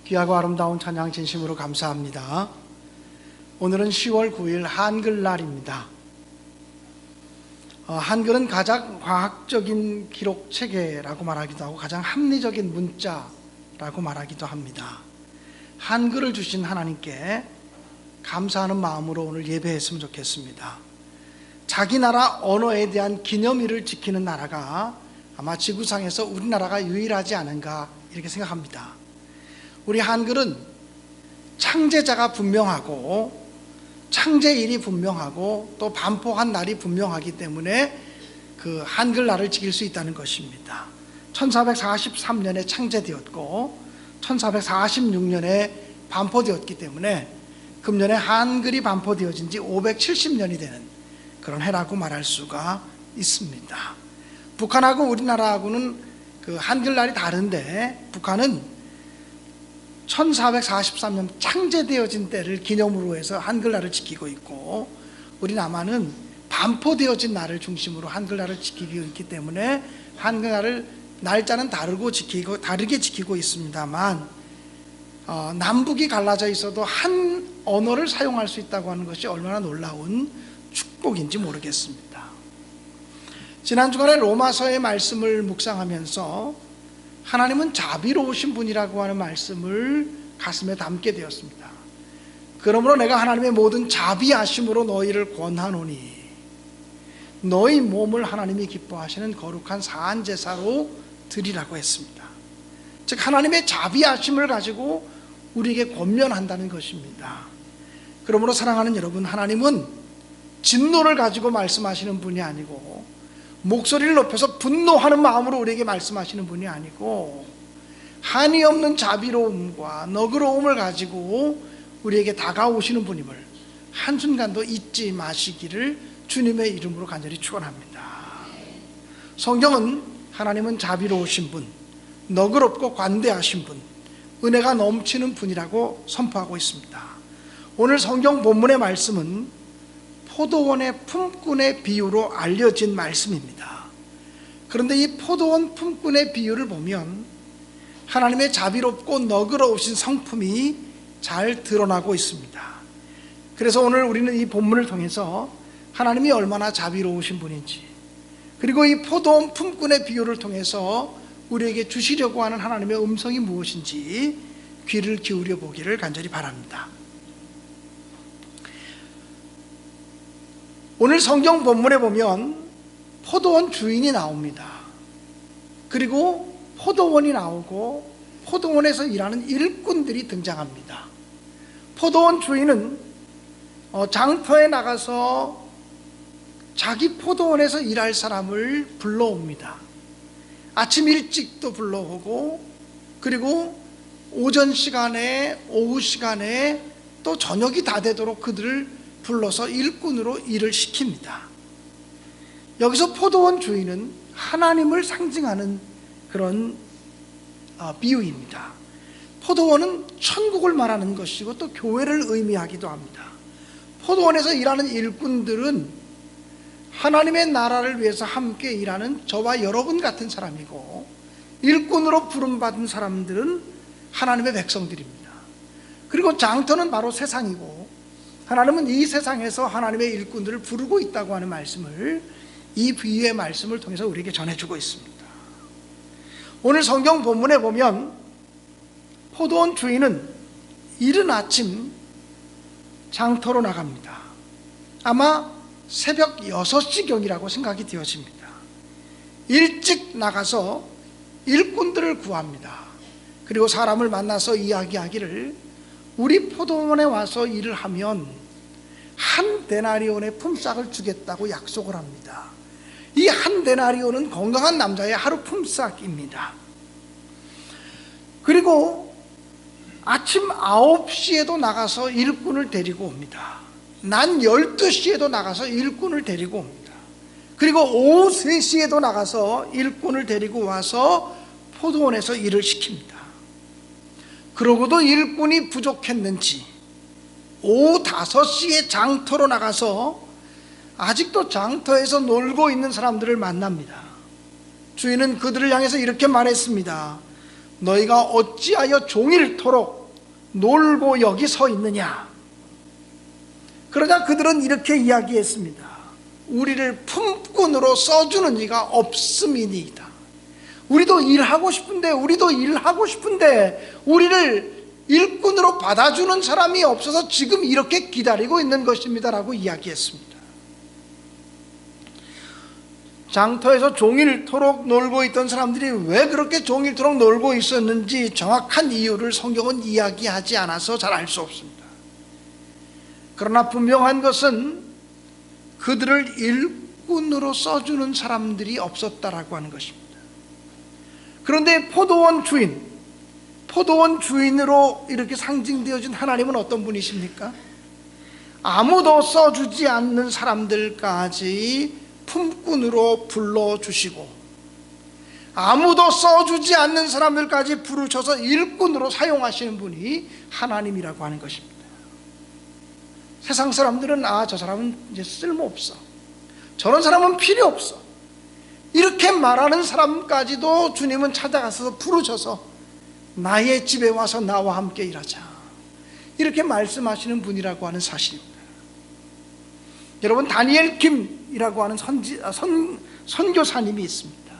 귀하고 아름다운 찬양 진심으로 감사합니다. 오늘은 10월 9일 한글날입니다. 한글은 가장 과학적인 기록 체계라고 말하기도 하고 가장 합리적인 문자라고 말하기도 합니다. 한글을 주신 하나님께 감사하는 마음으로 오늘 예배했으면 좋겠습니다. 자기 나라 언어에 대한 기념일을 지키는 나라가 아마 지구상에서 우리나라가 유일하지 않은가 이렇게 생각합니다. 우리 한글은 창제자가 분명하고 창제일이 분명하고 또 반포한 날이 분명하기 때문에 그 한글날을 지킬 수 있다는 것입니다. 1443년에 창제되었고 1446년에 반포되었기 때문에 금년에 한글이 반포되어진 지 570년이 되는 그런 해라고 말할 수가 있습니다. 북한하고 우리나라하고는 그 한글날이 다른데 북한은 1443년 창제되어진 때를 기념으로 해서 한글날을 지키고 있고 우리 남한은 반포되어진 날을 중심으로 한글날을 지키고 있기 때문에 한글날을 날짜는 다르게 지키고 있습니다만 남북이 갈라져 있어도 한 언어를 사용할 수 있다고 하는 것이 얼마나 놀라운 축복인지 모르겠습니다. 지난 주간에 로마서의 말씀을 묵상하면서 하나님은 자비로우신 분이라고 하는 말씀을 가슴에 담게 되었습니다. 그러므로 내가 하나님의 모든 자비하심으로 너희를 권하노니 너희 몸을 하나님이 기뻐하시는 거룩한 사한제사로 드리라고 했습니다. 즉 하나님의 자비하심을 가지고 우리에게 권면한다는 것입니다. 그러므로 사랑하는 여러분, 하나님은 진노를 가지고 말씀하시는 분이 아니고 목소리를 높여서 분노하는 마음으로 우리에게 말씀하시는 분이 아니고 한이 없는 자비로움과 너그러움을 가지고 우리에게 다가오시는 분임을 한순간도 잊지 마시기를 주님의 이름으로 간절히 축원합니다. 성경은 하나님은 자비로우신 분, 너그럽고 관대하신 분, 은혜가 넘치는 분이라고 선포하고 있습니다. 오늘 성경 본문의 말씀은 포도원의 품꾼의 비유로 알려진 말씀입니다. 그런데 이 포도원 품꾼의 비유를 보면 하나님의 자비롭고 너그러우신 성품이 잘 드러나고 있습니다. 그래서 오늘 우리는 이 본문을 통해서 하나님이 얼마나 자비로우신 분인지, 그리고 이 포도원 품꾼의 비유를 통해서 우리에게 주시려고 하는 하나님의 음성이 무엇인지 귀를 기울여 보기를 간절히 바랍니다. 오늘 성경 본문에 보면 포도원 주인이 나옵니다. 그리고 포도원이 나오고 포도원에서 일하는 일꾼들이 등장합니다. 포도원 주인은 장터에 나가서 자기 포도원에서 일할 사람을 불러옵니다. 아침 일찍도 불러오고 그리고 오전 시간에 오후 시간에 또 저녁이 다 되도록 그들을 불러서 일꾼으로 일을 시킵니다. 여기서 포도원 주인은 하나님을 상징하는 그런 비유입니다. 포도원은 천국을 말하는 것이고 또 교회를 의미하기도 합니다. 포도원에서 일하는 일꾼들은 하나님의 나라를 위해서 함께 일하는 저와 여러분 같은 사람이고, 일꾼으로 부름받은 사람들은 하나님의 백성들입니다. 그리고 장터는 바로 세상이고 하나님은 이 세상에서 하나님의 일꾼들을 부르고 있다고 하는 말씀을 이 비유의 말씀을 통해서 우리에게 전해주고 있습니다. 오늘 성경 본문에 보면 포도원 주인은 이른 아침 장터로 나갑니다. 아마 새벽 6시경이라고 생각이 되어집니다. 일찍 나가서 일꾼들을 구합니다. 그리고 사람을 만나서 이야기하기를 우리 포도원에 와서 일을 하면 한 데나리온의 품삯을 주겠다고 약속을 합니다. 이 한 데나리온은 건강한 남자의 하루 품삯입니다. 그리고 아침 9시에도 나가서 일꾼을 데리고 옵니다. 낮 12시에도 나가서 일꾼을 데리고 옵니다. 그리고 오후 3시에도 나가서 일꾼을 데리고 와서 포도원에서 일을 시킵니다. 그러고도 일꾼이 부족했는지 오후 5시에 장터로 나가서 아직도 장터에서 놀고 있는 사람들을 만납니다. 주인은 그들을 향해서 이렇게 말했습니다. 너희가 어찌하여 종일토록 놀고 여기 서 있느냐. 그러자 그들은 이렇게 이야기했습니다. 우리를 품꾼으로 써주는 이가 없음이니이다. 우리도 일하고 싶은데 우리를 일꾼으로 받아주는 사람이 없어서 지금 이렇게 기다리고 있는 것입니다 라고 이야기했습니다. 장터에서 종일토록 놀고 있던 사람들이 왜 그렇게 종일토록 놀고 있었는지 정확한 이유를 성경은 이야기하지 않아서 잘 알 수 없습니다. 그러나 분명한 것은 그들을 일꾼으로 써주는 사람들이 없었다라고 하는 것입니다. 그런데 포도원 주인으로 이렇게 상징되어진 하나님은 어떤 분이십니까? 아무도 써주지 않는 사람들까지 품꾼으로 불러주시고, 아무도 써주지 않는 사람들까지 부르셔서 일꾼으로 사용하시는 분이 하나님이라고 하는 것입니다. 세상 사람들은 저 사람은 이제 쓸모없어, 저런 사람은 필요 없어, 이렇게 말하는 사람까지도 주님은 찾아가서 부르셔서 나의 집에 와서 나와 함께 일하자, 이렇게 말씀하시는 분이라고 하는 사실입니다. 여러분, 다니엘 김이라고 하는 선교사님이 있습니다.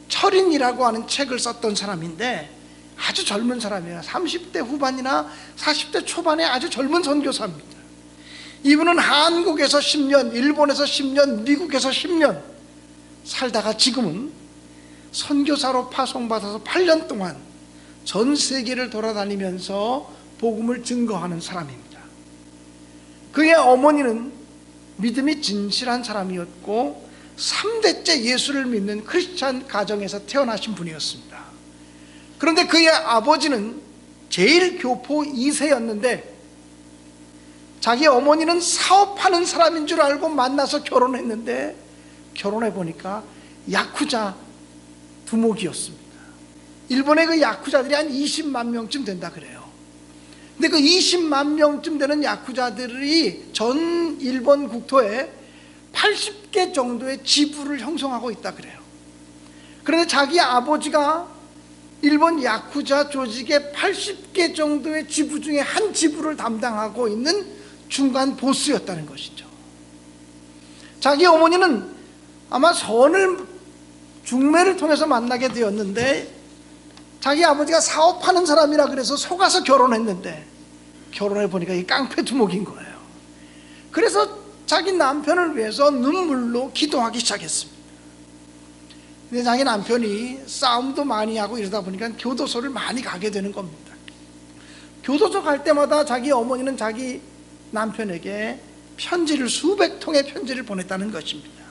철인이라고 하는 책을 썼던 사람인데 아주 젊은 사람이에요. 30대 후반이나 40대 초반의 아주 젊은 선교사입니다. 이분은 한국에서 10년, 일본에서 10년, 미국에서 10년 살다가 지금은 선교사로 파송받아서 8년 동안 전 세계를 돌아다니면서 복음을 증거하는 사람입니다. 그의 어머니는 믿음이 진실한 사람이었고 3대째 예수를 믿는 크리스찬 가정에서 태어나신 분이었습니다. 그런데 그의 아버지는 제일 교포 2세였는데 자기 어머니는 사업하는 사람인 줄 알고 만나서 결혼했는데 결혼해 보니까 야쿠자 두목이었습니다. 일본의 그 야쿠자들이 한 20만 명쯤 된다 그래요. 근데 그 20만 명쯤 되는 야쿠자들이 전 일본 국토에 80개 정도의 지부를 형성하고 있다 그래요. 그런데 자기 아버지가 일본 야쿠자 조직의 80개 정도의 지부 중에 한 지부를 담당하고 있는 중간 보스였다는 것이죠. 자기 어머니는 아마 중매를 통해서 만나게 되었는데 자기 아버지가 사업하는 사람이라 그래서 속아서 결혼했는데 결혼해 보니까 이 깡패 두목인 거예요. 그래서 자기 남편을 위해서 눈물로 기도하기 시작했습니다. 근데 자기 남편이 싸움도 많이 하고 이러다 보니까 교도소를 많이 가게 되는 겁니다. 교도소 갈 때마다 자기 어머니는 자기 남편에게 편지를, 수백 통의 편지를 보냈다는 것입니다.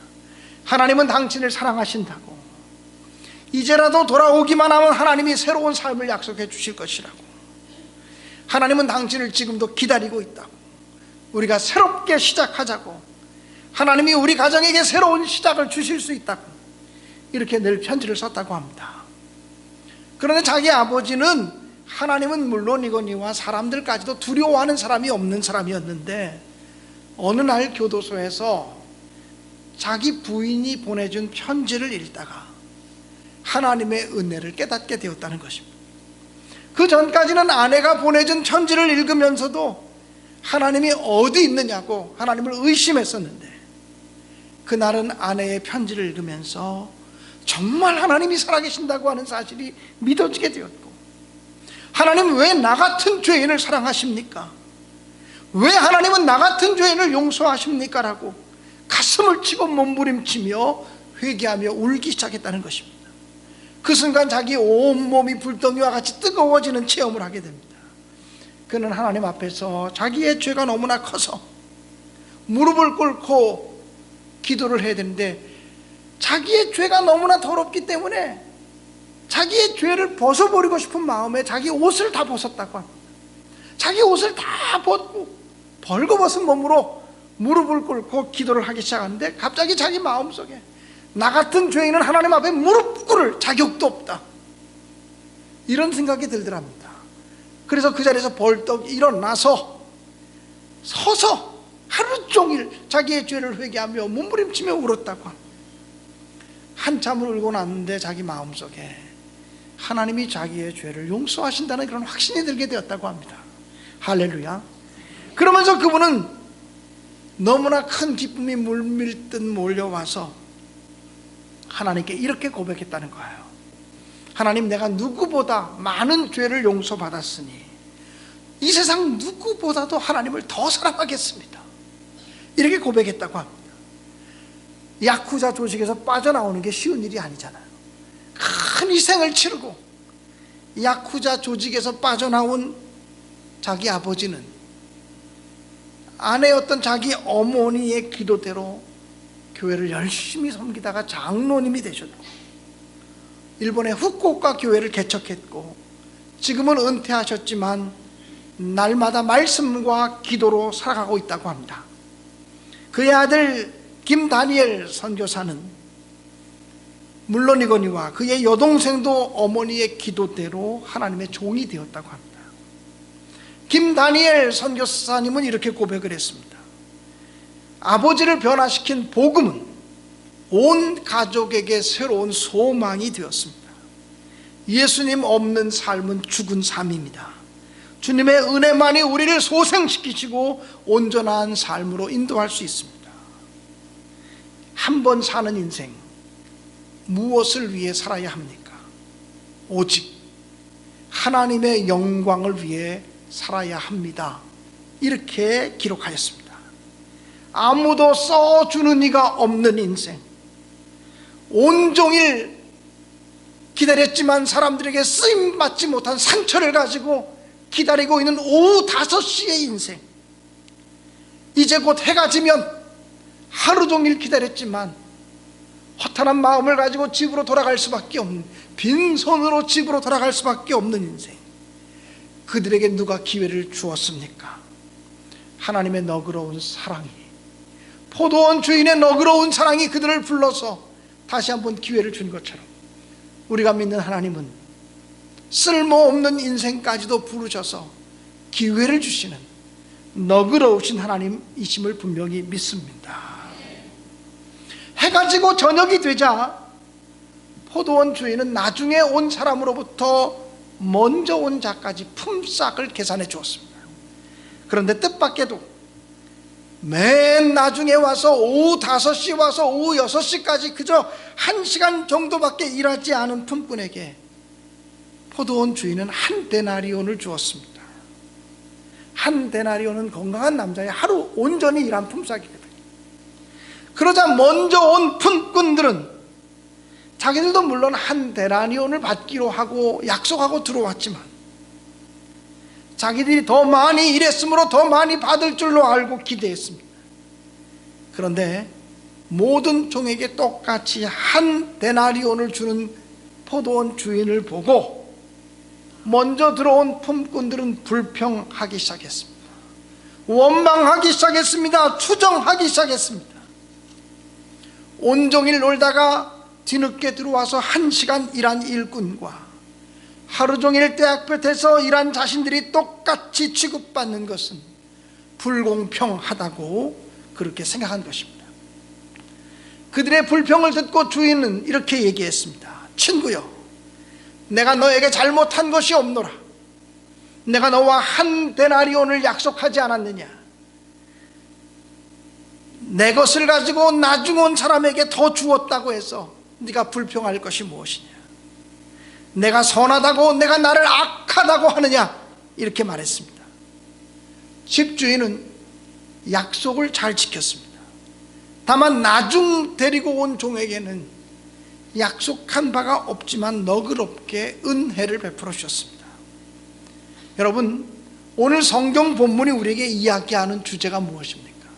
하나님은 당신을 사랑하신다고, 이제라도 돌아오기만 하면 하나님이 새로운 삶을 약속해 주실 것이라고, 하나님은 당신을 지금도 기다리고 있다고, 우리가 새롭게 시작하자고, 하나님이 우리 가정에게 새로운 시작을 주실 수 있다고, 이렇게 늘 편지를 썼다고 합니다. 그런데 자기 아버지는 하나님은 물론이거니와 사람들까지도 두려워하는 사람이 없는 사람이었는데 어느 날 교도소에서 자기 부인이 보내준 편지를 읽다가 하나님의 은혜를 깨닫게 되었다는 것입니다. 그 전까지는 아내가 보내준 편지를 읽으면서도 하나님이 어디 있느냐고 하나님을 의심했었는데 그날은 아내의 편지를 읽으면서 정말 하나님이 살아계신다고 하는 사실이 믿어지게 되었고, 하나님 왜 나 같은 죄인을 사랑하십니까? 왜 하나님은 나 같은 죄인을 용서하십니까? 라고 가슴을 치고 몸부림치며 회개하며 울기 시작했다는 것입니다. 그 순간 자기 온몸이 불덩이와 같이 뜨거워지는 체험을 하게 됩니다. 그는 하나님 앞에서 자기의 죄가 너무나 커서 무릎을 꿇고 기도를 해야 되는데 자기의 죄가 너무나 더럽기 때문에 자기의 죄를 벗어버리고 싶은 마음에 자기 옷을 다 벗었다고 합니다. 자기 옷을 다 벗고 벌거벗은 몸으로 무릎을 꿇고 기도를 하기 시작하는데 갑자기 자기 마음속에 나 같은 죄인은 하나님 앞에 무릎 꿇을 자격도 없다, 이런 생각이 들더랍니다. 그래서 그 자리에서 벌떡 일어나서 서서 하루 종일 자기의 죄를 회개하며 몸부림치며 울었다고 합니다. 한참을 울고 났는데 자기 마음속에 하나님이 자기의 죄를 용서하신다는 그런 확신이 들게 되었다고 합니다. 할렐루야. 그러면서 그분은 너무나 큰 기쁨이 물밀듯 몰려와서 하나님께 이렇게 고백했다는 거예요. 하나님, 내가 누구보다 많은 죄를 용서받았으니 이 세상 누구보다도 하나님을 더 사랑하겠습니다. 이렇게 고백했다고 합니다. 야쿠자 조직에서 빠져나오는 게 쉬운 일이 아니잖아요. 큰 희생을 치르고 야쿠자 조직에서 빠져나온 자기 아버지는 아내였던 자기 어머니의 기도대로 교회를 열심히 섬기다가 장로님이 되셨고, 일본의 후쿠오카 교회를 개척했고, 지금은 은퇴하셨지만 날마다 말씀과 기도로 살아가고 있다고 합니다. 그의 아들 김다니엘 선교사는 물론이거니와 그의 여동생도 어머니의 기도대로 하나님의 종이 되었다고 합니다. 김다니엘 선교사님은 이렇게 고백을 했습니다. 아버지를 변화시킨 복음은 온 가족에게 새로운 소망이 되었습니다. 예수님 없는 삶은 죽은 삶입니다. 주님의 은혜만이 우리를 소생시키시고 온전한 삶으로 인도할 수 있습니다. 한 번 사는 인생, 무엇을 위해 살아야 합니까? 오직 하나님의 영광을 위해 살아야 합니다. 이렇게 기록하였습니다. 아무도 써주는 이가 없는 인생, 온종일 기다렸지만 사람들에게 쓰임받지 못한 상처를 가지고 기다리고 있는 오후 5시의 인생, 이제 곧 해가 지면 하루 종일 기다렸지만 허탄한 마음을 가지고 집으로 돌아갈 수밖에 없는, 빈손으로 집으로 돌아갈 수밖에 없는 인생, 그들에게 누가 기회를 주었습니까? 하나님의 너그러운 사랑이, 포도원 주인의 너그러운 사랑이 그들을 불러서 다시 한번 기회를 준 것처럼 우리가 믿는 하나님은 쓸모없는 인생까지도 부르셔서 기회를 주시는 너그러우신 하나님이심을 분명히 믿습니다. 해가 지고 저녁이 되자 포도원 주인은 나중에 온 사람으로부터 먼저 온 자까지 품삯을 계산해 주었습니다. 그런데 뜻밖에도 맨 나중에 와서 오후 5시 와서 오후 6시까지 그저 1시간 정도밖에 일하지 않은 품꾼에게 포도원 주인은 한 데나리온을 주었습니다. 한 데나리온은 건강한 남자의 하루 온전히 일한 품삯이거든요. 그러자 먼저 온 품꾼들은 자기들도 물론 한 데나리온을 받기로 하고 약속하고 들어왔지만 자기들이 더 많이 일했으므로 더 많이 받을 줄로 알고 기대했습니다. 그런데 모든 종에게 똑같이 한 데나리온을 주는 포도원 주인을 보고 먼저 들어온 품꾼들은 불평하기 시작했습니다. 원망하기 시작했습니다. 투정하기 시작했습니다. 온종일 놀다가 뒤늦게 들어와서 1시간 일한 일꾼과 하루 종일 대학볕에서 일한 자신들이 똑같이 취급받는 것은 불공평하다고 그렇게 생각한 것입니다. 그들의 불평을 듣고 주인은 이렇게 얘기했습니다. 친구여, 내가 너에게 잘못한 것이 없노라. 내가 너와 한 데나리온을 약속하지 않았느냐? 내 것을 가지고 나중 온 사람에게 더 주었다고 해서 네가 불평할 것이 무엇이냐? 내가 선하다고 내가 나를 악하다고 하느냐? 이렇게 말했습니다. 집주인은 약속을 잘 지켰습니다. 다만 나중 데리고 온 종에게는 약속한 바가 없지만 너그럽게 은혜를 베풀어 주셨습니다. 여러분, 오늘 성경 본문이 우리에게 이야기하는 주제가 무엇입니까?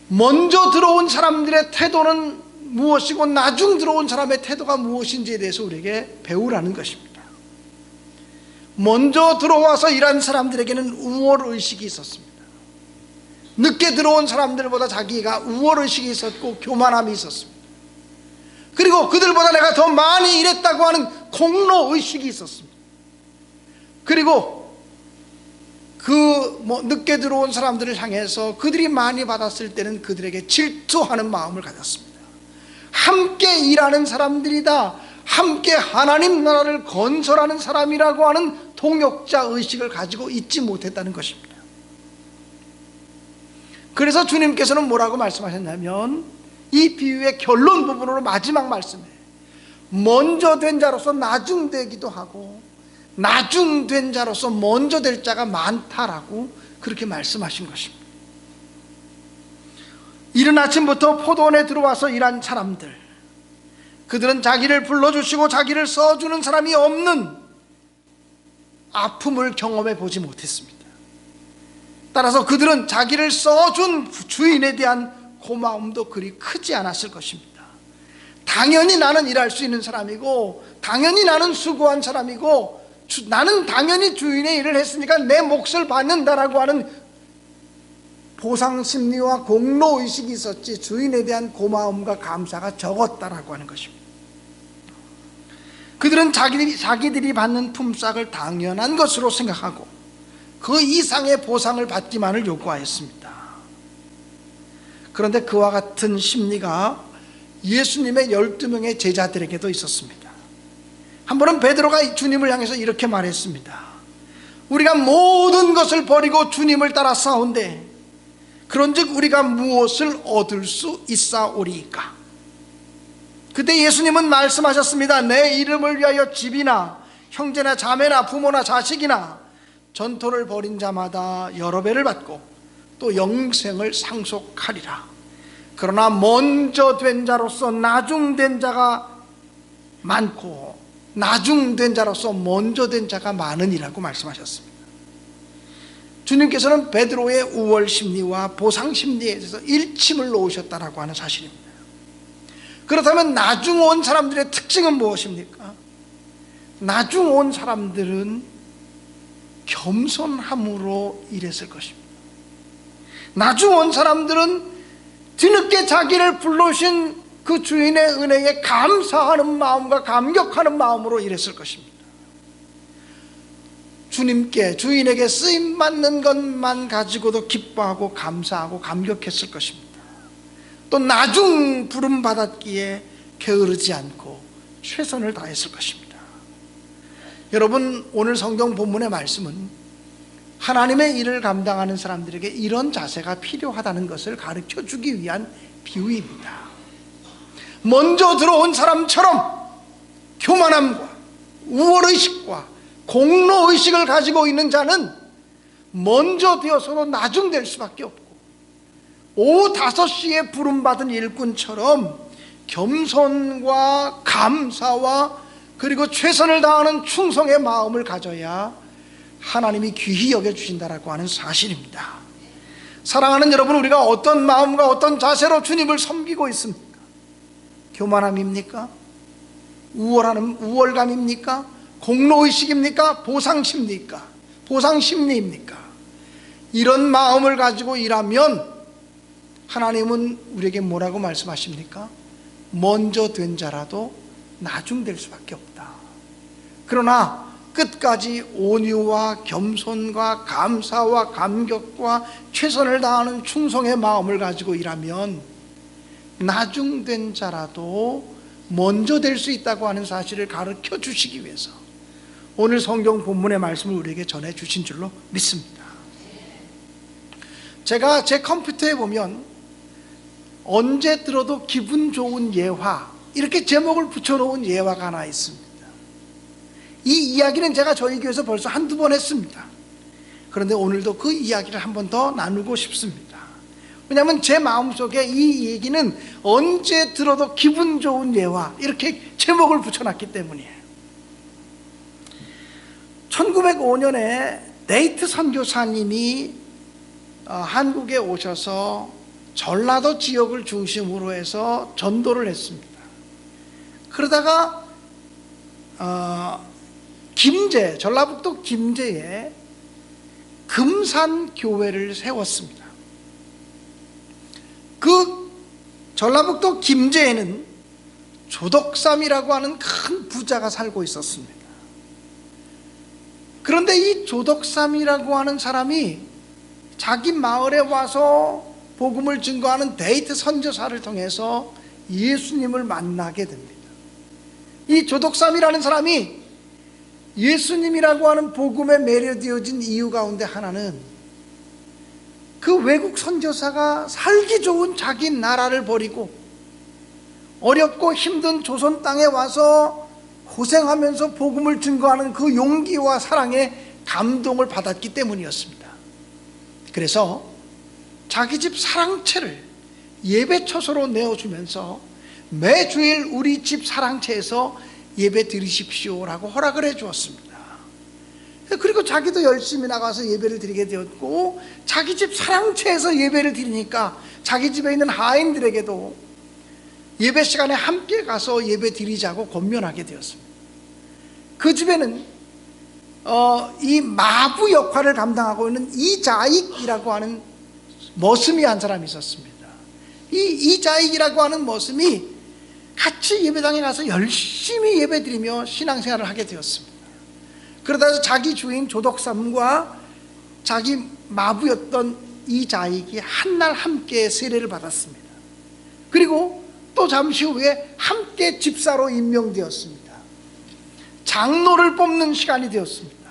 먼저 들어온 사람들의 태도는 무엇이고 나중 들어온 사람의 태도가 무엇인지에 대해서 우리에게 배우라는 것입니다. 먼저 들어와서 일한 사람들에게는 우월의식이 있었습니다. 늦게 들어온 사람들보다 자기가 우월의식이 있었고 교만함이 있었습니다. 그리고 그들보다 내가 더 많이 일했다고 하는 공로의식이 있었습니다. 그리고 늦게 들어온 사람들을 향해서 그들이 많이 받았을 때는 그들에게 질투하는 마음을 가졌습니다. 함께 일하는 사람들이다, 함께 하나님 나라를 건설하는 사람이라고 하는 동역자 의식을 가지고 있지 못했다는 것입니다. 그래서 주님께서는 뭐라고 말씀하셨냐면, 이 비유의 결론 부분으로 마지막 말씀에 먼저 된 자로서 나중되기도 하고 나중된 자로서 먼저 될 자가 많다라고 그렇게 말씀하신 것입니다. 이른 아침부터 포도원에 들어와서 일한 사람들, 그들은 자기를 불러주시고 자기를 써주는 사람이 없는 아픔을 경험해 보지 못했습니다. 따라서 그들은 자기를 써준 주인에 대한 고마움도 그리 크지 않았을 것입니다. 당연히 나는 일할 수 있는 사람이고, 당연히 나는 수고한 사람이고, 나는 당연히 주인의 일을 했으니까 내 몫을 받는다라고 하는 보상심리와 공로의식이 있었지, 주인에 대한 고마움과 감사가 적었다라고 하는 것입니다. 그들은 자기들이 받는 품삯을 당연한 것으로 생각하고 그 이상의 보상을 받기만을 요구하였습니다. 그런데 그와 같은 심리가 예수님의 12명의 제자들에게도 있었습니다. 한 번은 베드로가 주님을 향해서 이렇게 말했습니다. 우리가 모든 것을 버리고 주님을 따라 싸운데 그런즉 우리가 무엇을 얻을 수 있사오리이까? 그때 예수님은 말씀하셨습니다. 내 이름을 위하여 집이나 형제나 자매나 부모나 자식이나 전토를 벌인 자마다 여러 배를 받고 또 영생을 상속하리라. 그러나 먼저 된 자로서 나중된 자가 많고 나중된 자로서 먼저 된 자가 많으니라고 말씀하셨습니다. 주님께서는 베드로의 우월 심리와 보상 심리에 대해서 일침을 놓으셨다라고 하는 사실입니다. 그렇다면 나중 온 사람들의 특징은 무엇입니까? 나중 온 사람들은 겸손함으로 일했을 것입니다. 나중 온 사람들은 뒤늦게 자기를 불러주신 그 주인의 은혜에 감사하는 마음과 감격하는 마음으로 일했을 것입니다. 주님께, 주인에게 쓰임받는 것만 가지고도 기뻐하고 감사하고 감격했을 것입니다. 또 나중 부름받았기에 게으르지 않고 최선을 다했을 것입니다. 여러분, 오늘 성경 본문의 말씀은 하나님의 일을 감당하는 사람들에게 이런 자세가 필요하다는 것을 가르쳐 주기 위한 비유입니다. 먼저 들어온 사람처럼 교만함과 우월의식과 공로의식을 가지고 있는 자는 먼저 되어서도 나중될 수밖에 없고, 오후 5시에 부름받은 일꾼처럼 겸손과 감사와 그리고 최선을 다하는 충성의 마음을 가져야 하나님이 귀히 여겨주신다라고 하는 사실입니다. 사랑하는 여러분, 우리가 어떤 마음과 어떤 자세로 주님을 섬기고 있습니까? 교만함입니까? 우월감입니까? 공로의식입니까? 보상심리입니까? 이런 마음을 가지고 일하면 하나님은 우리에게 뭐라고 말씀하십니까? 먼저 된 자라도 나중될 수밖에 없다. 그러나 끝까지 온유와 겸손과 감사와 감격과 최선을 다하는 충성의 마음을 가지고 일하면 나중된 자라도 먼저 될 수 있다고 하는 사실을 가르쳐 주시기 위해서 오늘 성경 본문의 말씀을 우리에게 전해 주신 줄로 믿습니다. 제가 제 컴퓨터에 보면 언제 들어도 기분 좋은 예화, 이렇게 제목을 붙여놓은 예화가 하나 있습니다. 이 이야기는 제가 저희 교회에서 벌써 한두 번 했습니다. 그런데 오늘도 그 이야기를 한 번 더 나누고 싶습니다. 왜냐하면 제 마음속에 이 얘기는 언제 들어도 기분 좋은 예화, 이렇게 제목을 붙여놨기 때문이에요. 1905년에 네이트 선교사님이 한국에 오셔서 전라도 지역을 중심으로 해서 전도를 했습니다. 그러다가 전라북도 김제에 금산교회를 세웠습니다. 그 전라북도 김제에는 조덕삼이라고 하는 큰 부자가 살고 있었습니다. 그런데 이 조덕삼이라고 하는 사람이 자기 마을에 와서 복음을 증거하는 데이트 선교사를 통해서 예수님을 만나게 됩니다. 이 조덕삼이라는 사람이 예수님이라고 하는 복음에 매료되어진 이유 가운데 하나는 그 외국 선교사가 살기 좋은 자기 나라를 버리고 어렵고 힘든 조선 땅에 와서 고생하면서 복음을 증거하는 그 용기와 사랑에 감동을 받았기 때문이었습니다. 그래서 자기 집 사랑채를 예배 처소로 내어주면서 매주일 우리 집 사랑채에서 예배 드리십시오라고 허락을 해 주었습니다. 그리고 자기도 열심히 나가서 예배를 드리게 되었고, 자기 집 사랑채에서 예배를 드리니까 자기 집에 있는 하인들에게도 예배 시간에 함께 가서 예배 드리자고 권면하게 되었습니다. 그 집에는 이 마부 역할을 감당하고 있는 이자익이라고 하는 머슴이 한 사람이 있었습니다. 이 이자익이라고 하는 머슴이 같이 예배당에 가서 열심히 예배드리며 신앙생활을 하게 되었습니다. 그러다 자기 주인 조덕삼과 자기 마부였던 이자익이 한날 함께 세례를 받았습니다. 그리고 또 잠시 후에 함께 집사로 임명되었습니다. 장로를 뽑는 시간이 되었습니다.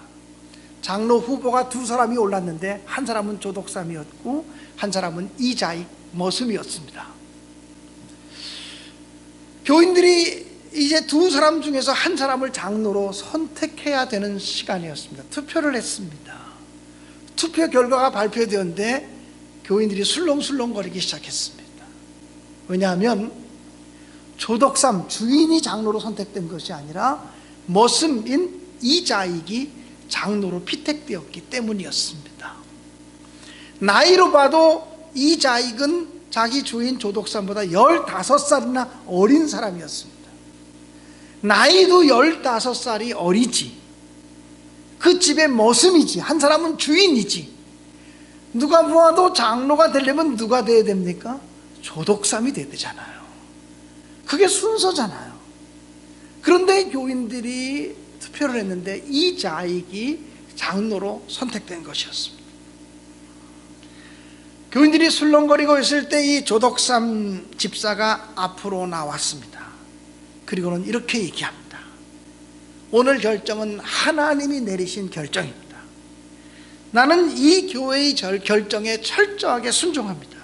장로 후보가 두 사람이 올랐는데 한 사람은 조덕삼이었고 한 사람은 이자익 머슴이었습니다. 교인들이 이제 두 사람 중에서 한 사람을 장로로 선택해야 되는 시간이었습니다. 투표를 했습니다. 투표 결과가 발표되었는데 교인들이 술렁술렁거리기 시작했습니다. 왜냐하면 조덕삼 주인이 장로로 선택된 것이 아니라 머슴인 이자익이 장로로 피택되었기 때문이었습니다. 나이로 봐도 이자익은 자기 주인 조덕삼보다 15살이나 어린 사람이었습니다. 나이도 15살이 어리지, 그 집의 머슴이지, 한 사람은 주인이지. 누가 보아도 장로가 되려면 누가 돼야 됩니까? 조덕삼이 돼야 되잖아요. 그게 순서잖아요. 그런데 교인들이 투표를 했는데 이자익이 장로로 선택된 것이었습니다. 교인들이 술렁거리고 있을 때 이 조덕삼 집사가 앞으로 나왔습니다. 그리고는 이렇게 얘기합니다. 오늘 결정은 하나님이 내리신 결정입니다. 나는 이 교회의 결정에 철저하게 순종합니다.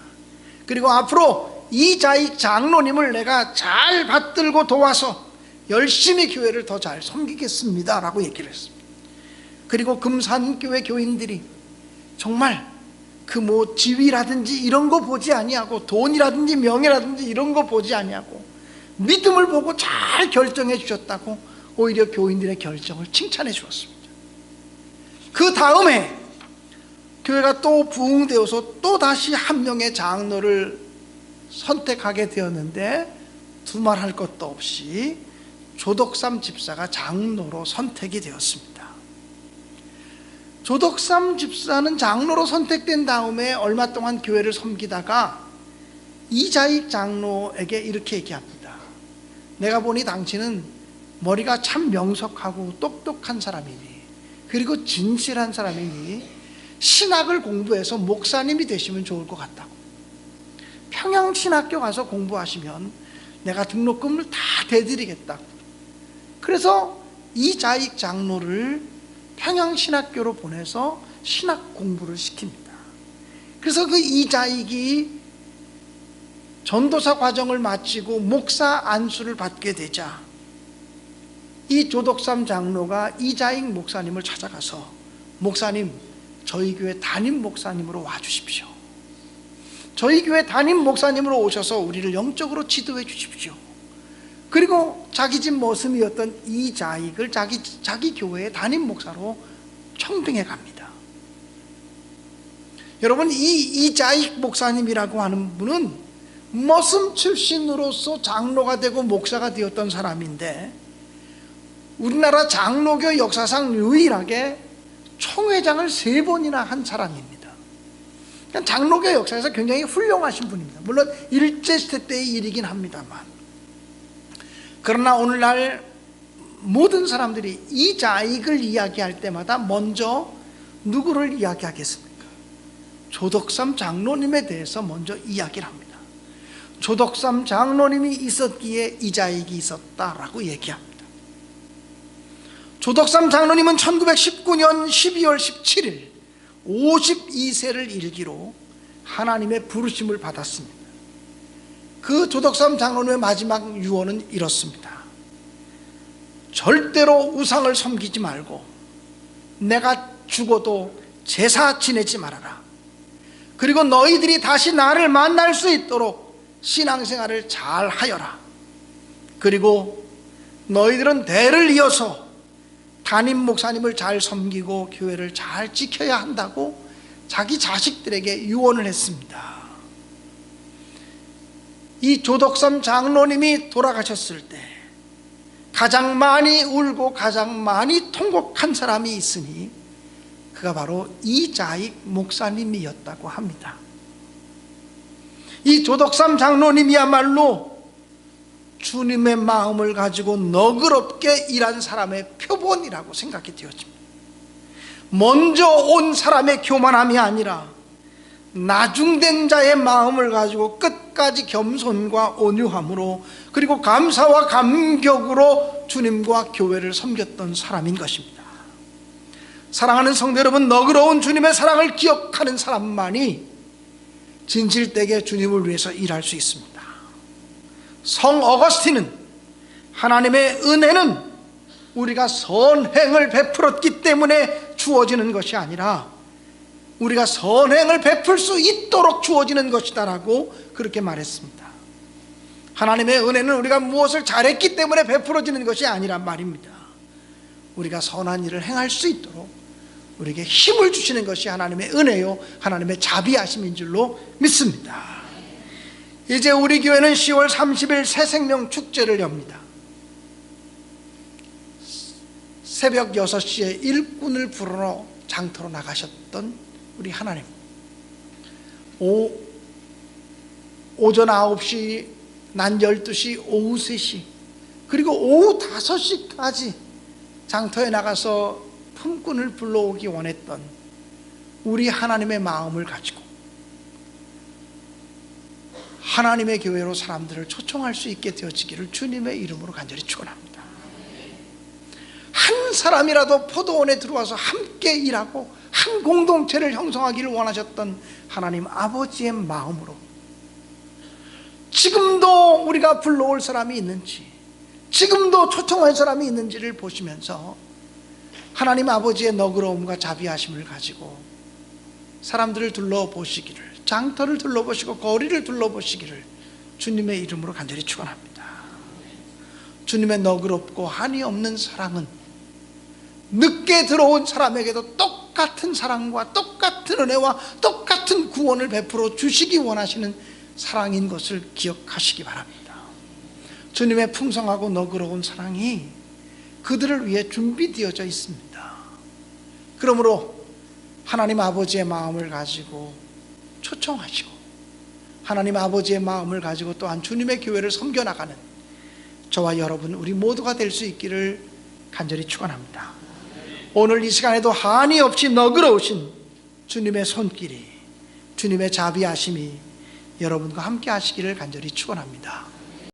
그리고 앞으로 이자익 장로님을 내가 잘 받들고 도와서 열심히 교회를 더 잘 섬기겠습니다 라고 얘기를 했습니다. 그리고 금산교회 교인들이 정말 그 뭐 지위라든지 이런 거 보지 아니하고 돈이라든지 명예라든지 이런 거 보지 아니하고 믿음을 보고 잘 결정해 주셨다고 오히려 교인들의 결정을 칭찬해 주었습니다. 그 다음에 교회가 또 부흥되어서 또 다시 한 명의 장로를 선택하게 되었는데 두말할 것도 없이 조덕삼 집사가 장로로 선택이 되었습니다. 조덕삼 집사는 장로로 선택된 다음에 얼마 동안 교회를 섬기다가 이자익 장로에게 이렇게 얘기합니다. 내가 보니 당신은 머리가 참 명석하고 똑똑한 사람이니, 그리고 진실한 사람이니 신학을 공부해서 목사님이 되시면 좋을 것 같다고. 평양신학교 가서 공부하시면 내가 등록금을 다 대드리겠다고. 그래서 이자익 장로를 평양신학교로 보내서 신학 공부를 시킵니다. 그래서 그 이자익이 전도사 과정을 마치고 목사 안수를 받게 되자 이 조덕삼 장로가 이자익 목사님을 찾아가서 목사님, 저희 교회 담임 목사님으로 와주십시오. 저희 교회 담임 목사님으로 오셔서 우리를 영적으로 지도해 주십시오. 그리고 자기 집 머슴이었던 이자익을 자기 교회의 담임 목사로 청빙해 갑니다. 여러분, 이 이자익 목사님이라고 하는 분은 머슴 출신으로서 장로가 되고 목사가 되었던 사람인데 우리나라 장로교 역사상 유일하게 총회장을 3번이나 한 사람입니다. 그러니까 장로교 역사에서 굉장히 훌륭하신 분입니다. 물론 일제시대 때의 일이긴 합니다만. 그러나 오늘날 모든 사람들이 이자익을 이야기할 때마다 먼저 누구를 이야기하겠습니까? 조덕삼 장로님에 대해서 먼저 이야기를 합니다. 조덕삼 장로님이 있었기에 이자익이 있었다라고 얘기합니다. 조덕삼 장로님은 1919년 12월 17일 52세를 일기로 하나님의 부르심을 받았습니다. 그 조덕삼 장로님의 마지막 유언은 이렇습니다. 절대로 우상을 섬기지 말고 내가 죽어도 제사 지내지 말아라. 그리고 너희들이 다시 나를 만날 수 있도록 신앙생활을 잘 하여라. 그리고 너희들은 대를 이어서 담임 목사님을 잘 섬기고 교회를 잘 지켜야 한다고 자기 자식들에게 유언을 했습니다. 이 조덕삼 장로님이 돌아가셨을 때 가장 많이 울고 가장 많이 통곡한 사람이 있으니 그가 바로 이자익 목사님이었다고 합니다. 이 조덕삼 장로님이야말로 주님의 마음을 가지고 너그럽게 일한 사람의 표본이라고 생각이 되어집니다. 먼저 온 사람의 교만함이 아니라 나중된 자의 마음을 가지고 끝까지 겸손과 온유함으로 그리고 감사와 감격으로 주님과 교회를 섬겼던 사람인 것입니다. 사랑하는 성도 여러분, 너그러운 주님의 사랑을 기억하는 사람만이 진실되게 주님을 위해서 일할 수 있습니다. 성 어거스틴은 하나님의 은혜는 우리가 선행을 베풀었기 때문에 주어지는 것이 아니라 우리가 선행을 베풀 수 있도록 주어지는 것이다라고 그렇게 말했습니다. 하나님의 은혜는 우리가 무엇을 잘했기 때문에 베풀어지는 것이 아니란 말입니다. 우리가 선한 일을 행할 수 있도록 우리에게 힘을 주시는 것이 하나님의 은혜요 하나님의 자비하심인 줄로 믿습니다. 이제 우리 교회는 10월 30일 새생명 축제를 엽니다. 새벽 6시에 일꾼을 부르러 장터로 나가셨던 우리 하나님, 오전 9시, 낮 12시, 오후 3시, 그리고 오후 5시까지 장터에 나가서 품꾼을 불러오기 원했던 우리 하나님의 마음을 가지고 하나님의 교회로 사람들을 초청할 수 있게 되어지기를 주님의 이름으로 간절히 축원합니다. 한 사람이라도 포도원에 들어와서 함께 일하고 한 공동체를 형성하기를 원하셨던 하나님 아버지의 마음으로 지금도 우리가 불러올 사람이 있는지, 지금도 초청할 사람이 있는지를 보시면서 하나님 아버지의 너그러움과 자비하심을 가지고 사람들을 둘러보시기를, 장터를 둘러보시고 거리를 둘러보시기를 주님의 이름으로 간절히 축원합니다. 주님의 너그럽고 한이 없는 사랑은 늦게 들어온 사람에게도 똑같은 사랑과 똑같은 은혜와 똑같은 구원을 베풀어 주시기 원하시는 사랑인 것을 기억하시기 바랍니다. 주님의 풍성하고 너그러운 사랑이 그들을 위해 준비되어져 있습니다. 그러므로 하나님 아버지의 마음을 가지고 초청하시고 하나님 아버지의 마음을 가지고 또한 주님의 교회를 섬겨나가는 저와 여러분 우리 모두가 될 수 있기를 간절히 축원합니다. 오늘 이 시간에도 한이 없이 너그러우신 주님의 손길이, 주님의 자비하심이 여러분과 함께 하시기를 간절히 축원합니다.